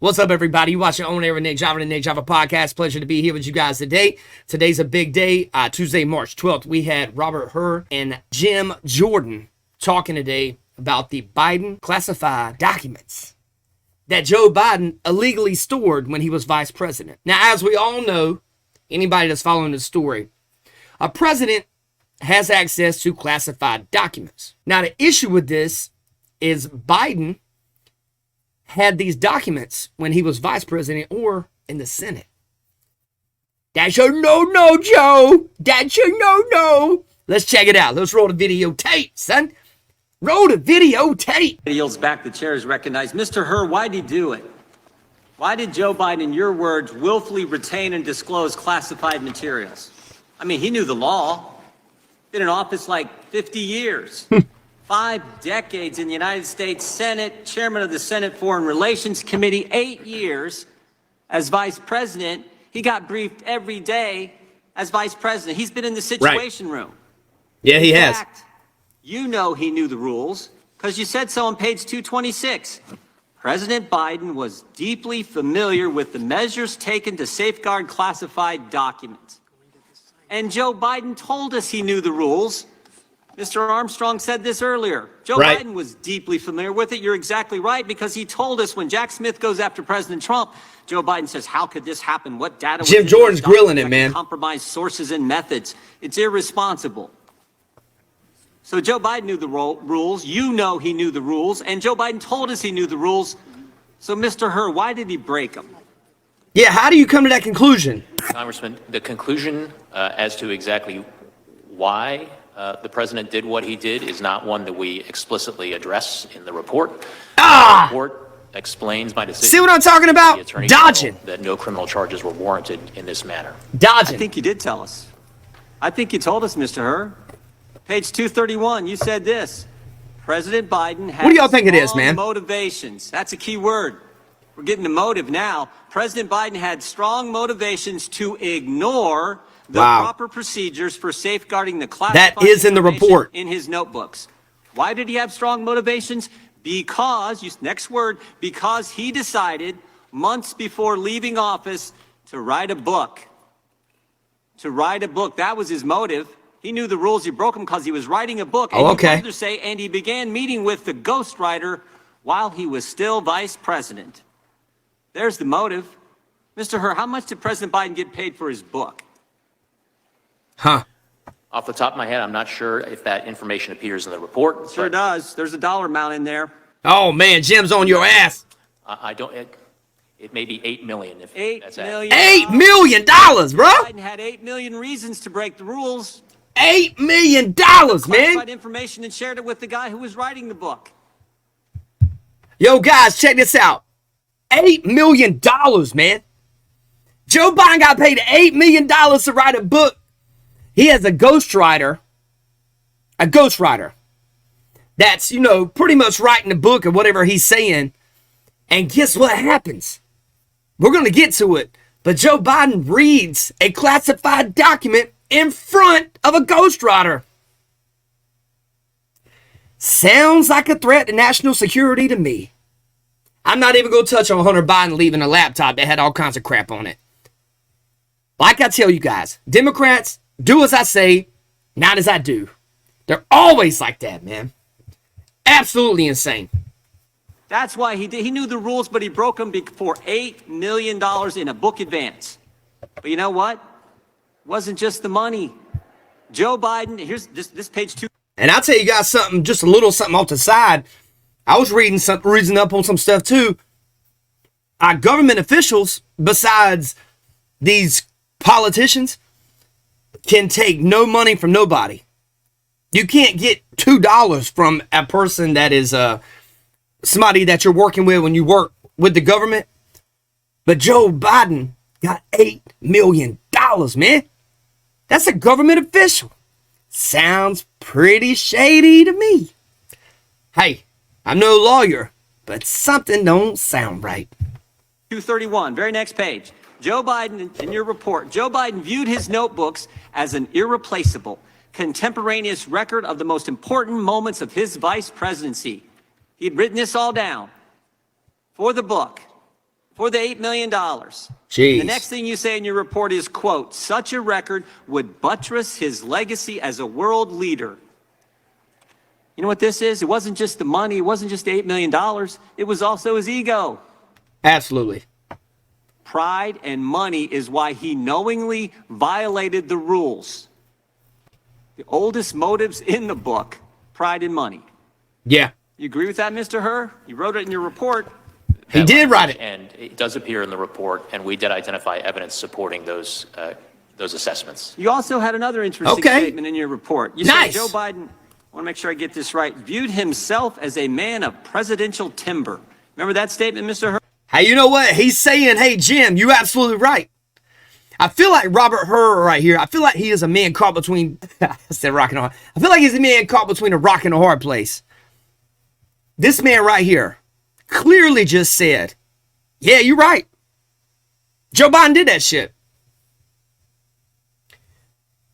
What's up, everybody? You watching On Air with Nick Java, the Nick Java podcast. Pleasure to be here with you guys today. Today's a big day. Tuesday, March 12th, we had Robert Hur and Jim Jordan talking today about the Biden classified documents that Joe Biden illegally stored when he was vice president. Now, as we all know, anybody that's following the story, a president has access to classified documents. Now, the issue with this is Biden had these documents when he was vice president or in the Senate. That's a no-no, Joe. That's a no-no. Let's check it out. Let's roll the videotape, son. Roll the videotape. He yields back. The chair is recognized. Mr. Hur, why did he do it? Why did Joe Biden, in your words, willfully retain and disclose classified materials? I mean, he knew the law. Been in office like 50 years. 5 decades in the United States Senate, chairman of the Senate Foreign Relations Committee, 8 years as vice president. He got briefed every day as vice president. He's been in the situation room. Yeah, he has. In fact, you know he knew the rules because you said so on page 226. President Biden was deeply familiar with the measures taken to safeguard classified documents. And Joe Biden told us he knew the rules. Mr. Armstrong said this earlier. Joe Biden was deeply familiar with it. You're exactly right, because he told us when Jack Smith goes after President Trump, Joe Biden says, how could this happen? What data? Jim Jordan's grilling it, man. Compromised sources and methods. It's irresponsible. So Joe Biden knew the rules. You know he knew the rules. And Joe Biden told us he knew the rules. So, Mr. Hur, why did he break them? Yeah, how do you come to that conclusion? Congressman, the conclusion as to exactly why the president did what he did is not one that we explicitly address in the report. The report explains my decision. See what I'm talking about? Dodging. That no criminal charges were warranted in this matter. Dodging. I think you did tell us. I think you told us, Mr. Hur. Page 231, you said this. President Biden had what do y'all think it is, man? Motivations. That's a key word. We're getting the motive now. President Biden had strong motivations to ignore the proper procedures for safeguarding the classified that is in the report in his notebooks. Why did he have strong motivations? Because, next word, because he decided months before leaving office to write a book. To write a book. That was his motive. He knew the rules. He broke them because he was writing a book. And you further say, and he began meeting with the ghostwriter while he was still vice president. There's the motive. Mr. Hur, how much did President Biden get paid for his book? Off the top of my head, I'm not sure if that information appears in the report. Sure does. There's a dollar amount in there. Oh, man, Jim's on your ass. I don't. It may be $8 million. If $8 million. $8 million, bro. Biden had 8 million reasons to break the rules. $8 million, man. Classified information and shared it with the guy who was writing the book. Yo, guys, check this out. $8 million, man. Joe Biden got paid $8 million to write a book. He has a ghostwriter that's, pretty much writing the book of whatever he's saying. And guess what happens? We're going to get to it. But Joe Biden reads a classified document in front of a ghostwriter. Sounds like a threat to national security to me. I'm not even going to touch on Hunter Biden leaving a laptop that had all kinds of crap on it. Like I tell you guys, Democrats, do as I say, not as I do. They're always like that, man. Absolutely insane. That's why he did. He knew the rules, but he broke them for $8 million in a book advance. But you know what? It wasn't just the money. Joe Biden, here's this page 2. And I'll tell you guys something, just a little something off the side. I was reading up on some stuff too. Our government officials, besides these politicians, can take no money from nobody. You can't get $2 from a person that is somebody that you're working with when you work with the government. But Joe Biden got $8 million, man. That's a government official. Sounds pretty shady to me. Hey, I'm no lawyer, but something don't sound right. 231, very next page. Joe Biden, in your report, Joe Biden viewed his notebooks as an irreplaceable, contemporaneous record of the most important moments of his vice presidency. He'd written this all down for the book, for the $8 million. Jeez. The next thing you say in your report is, quote, such a record would buttress his legacy as a world leader. You know what this is? It wasn't just the money. It wasn't just the $8 million. It was also his ego. Absolutely. Pride and money is why he knowingly violated the rules. The oldest motives in the book, pride and money. Yeah. You agree with that, Mr. Herr? You wrote it in your report. He did write it. And it does appear in the report, and we did identify evidence supporting those assessments. You also had another interesting statement in your report. You said Joe Biden, I want to make sure I get this right, viewed himself as a man of presidential timber. Remember that statement, Mr. Herr? Hey, you know what? He's saying, hey, Jim, you're absolutely right. I feel like Robert Herr right here. I feel like he is a man caught between, I said rock and a hard. I feel like he's a man caught between a rock and a hard place. This man right here clearly just said, yeah, you're right. Joe Biden did that shit.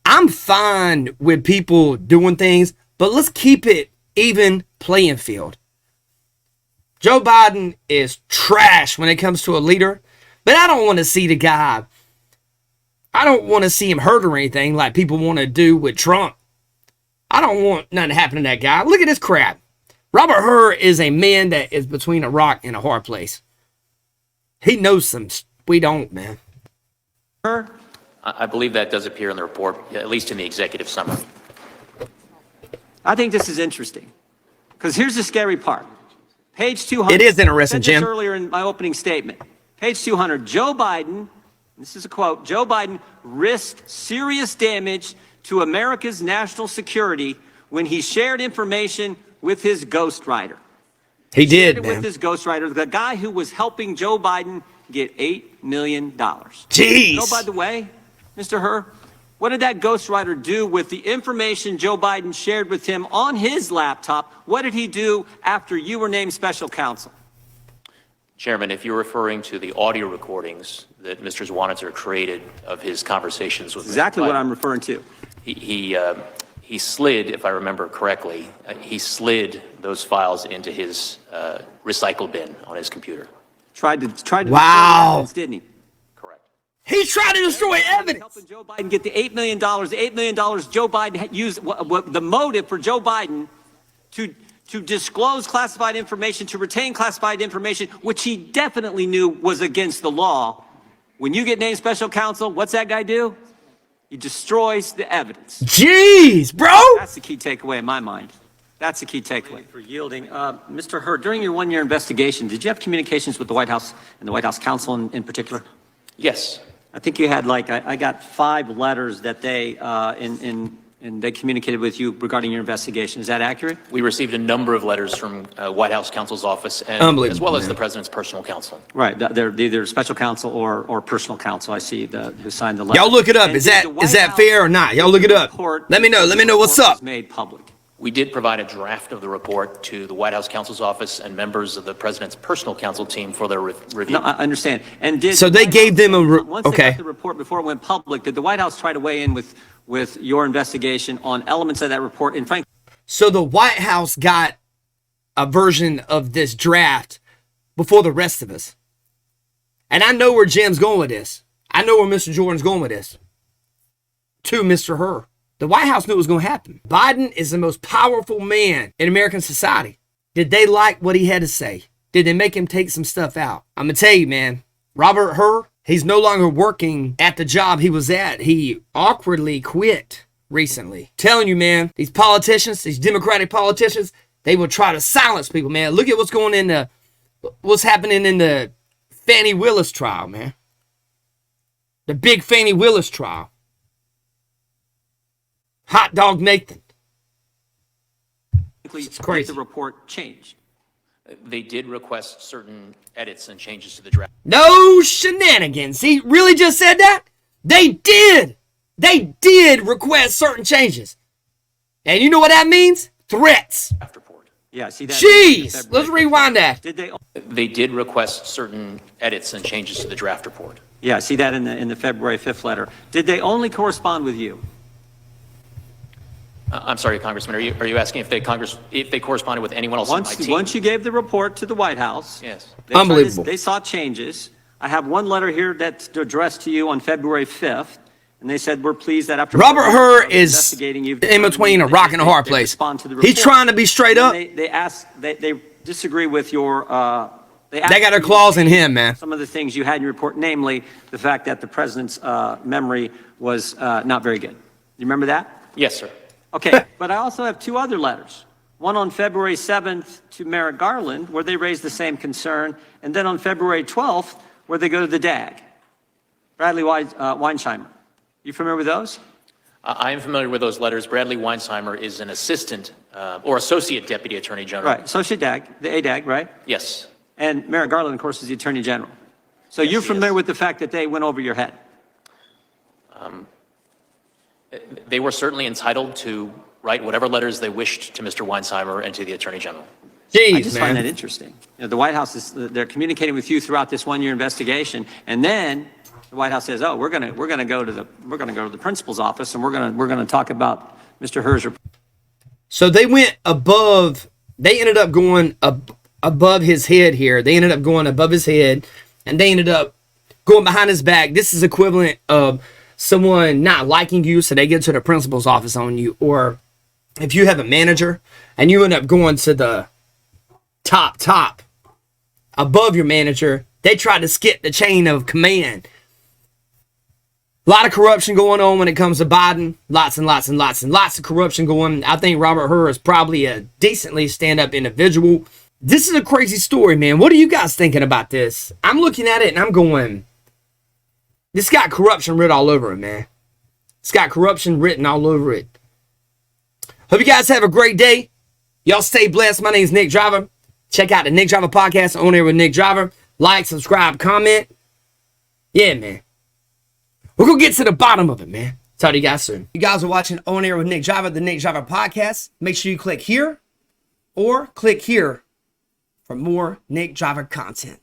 I'm fine with people doing things, but let's keep it even playing field. Joe Biden is trash when it comes to a leader, but I don't want to see the guy. I don't want to see him hurt or anything like people want to do with Trump. I don't want nothing to happen to that guy. Look at this crap. Robert Herr is a man that is between a rock and a hard place. He knows some. We don't, man. I believe that does appear in the report, at least in the executive summary. I think this is interesting because here's the scary part. Page 200. It is interesting, Jim. I said this earlier in my opening statement. Page 200. Joe Biden, this is a quote, Joe Biden risked serious damage to America's national security when he shared information with his ghostwriter. He did, man. With his ghostwriter, the guy who was helping Joe Biden get $8 million. Jeez. You know, by the way, Mr. Herr, what did that ghostwriter do with the information Joe Biden shared with him on his laptop? What did he do after you were named special counsel? Chairman, if you're referring to the audio recordings that Mr. Zwanitzer created of his conversations with exactly Mr. Biden, what I'm referring to. He slid, if I remember correctly, he slid those files into his recycle bin on his computer. Tried to wow, evidence, didn't he? Correct. He tried to destroy evidence. Helping Joe Biden get the $8 million. The $8 million Joe Biden had used the motive for Joe Biden to disclose classified information, to retain classified information, which he definitely knew was against the law. When you get named special counsel, what's that guy do? He destroys the evidence. Jeez, bro. That's the key takeaway in my mind. That's the key takeaway. For yielding. Mr. Herr, during your one-year investigation, did you have communications with the White House and the White House counsel in particular? Yes. I think you had I got 5 letters that they, and they communicated with you regarding your investigation. Is that accurate? We received a number of letters from White House counsel's office, and as well as the president's personal counsel. Right. They're either special counsel or personal counsel. I see who signed the letter. Y'all look it up. Is that fair or not? Y'all look it up. Let me know. Let me know what's up. Made public. We did provide a draft of the report to the White House counsel's office and members of the president's personal counsel team for their review. No, I understand. And so they gave them a once they got the report before it went public, did the White House try to weigh in with your investigation on elements of that report? And frankly, so the White House got a version of this draft before the rest of us. And I know where Jim's going with this. I know where Mr. Jordan's going with this. To Mr. Herr. The White House knew it was going to happen. Biden is the most powerful man in American society. Did they like what he had to say? Did they make him take some stuff out? I'm going to tell you, man, Robert Herr, he's no longer working at the job he was at. He awkwardly quit recently. Telling you, man, these politicians, these Democratic politicians, they will try to silence people, man. Look at what's happening in the Fani Willis trial, man. The big Fani Willis trial. Hot Dog Nathan. It's crazy. The report changed. They did request certain edits and changes to the draft. No shenanigans. He really just said that? They did. They did request certain changes. And you know what that means? Threats. Draft report. Yeah, see that. Jeez. Let's rewind that. They did request certain edits and changes to the draft report. Yeah, see that in the February 5th letter. Did they only correspond with you? I'm sorry, Congressman. Are you asking if they corresponded with anyone else on my team? Once you gave the report to the White House, yes, unbelievable. They saw changes. I have one letter here that's addressed to you on February 5th, and they said, we're pleased that after Robert Hur is investigating, you've in between a rock and a hard they place. respond to the He's report. trying to be straight up. They disagree with your, They got their claws in him, man. some of the things you had in your report, namely the fact that the president's memory was not very good. You remember that? Yes, sir. Okay, but I also have two other letters. One on February 7th to Merrick Garland, where they raise the same concern, and then on February 12th, where they go to the DAG, Bradley Weinsheimer. You familiar with those? I am familiar with those letters. Bradley Weinsheimer is an assistant or associate deputy attorney general. Right, Associate DAG, the ADAG, right? Yes. And Merrick Garland, of course, is the attorney general. So Yes, you're he familiar is. with the fact that they went over your head? They were certainly entitled to write whatever letters they wished to Mr. Weinsheimer and to the attorney general. I Jeez, just find that man. interesting. You know, the White House they're communicating with you throughout this one-year investigation, and then the White House says, "Oh, we're going to go to the principal's office, and we're going to talk about Mr. Hur's report." So they went above. They ended up going above his head here. They ended up going above his head, and they ended up going behind his back. This is equivalent of someone not liking you, so they get to the principal's office on you. Or if you have a manager and you end up going to the top above your manager, they try to skip the chain of command. A lot of corruption going on when it comes to Biden. Lots and lots and lots and lots of corruption going. I think Robert Hur is probably a decently stand-up individual. This is a crazy story, man. What are you guys thinking about this? I'm looking at it and I'm going, this got corruption written all over it, man. It's got corruption written all over it. Hope you guys have a great day. Y'all stay blessed. My name is Nick Driver. Check out the Nick Driver podcast on air with Nick Driver. Like, subscribe, comment. Yeah, man. We're going to get to the bottom of it, man. Talk to you guys soon. You guys are watching On Air with Nick Driver, the Nick Driver podcast. Make sure you click here or click here for more Nick Driver content.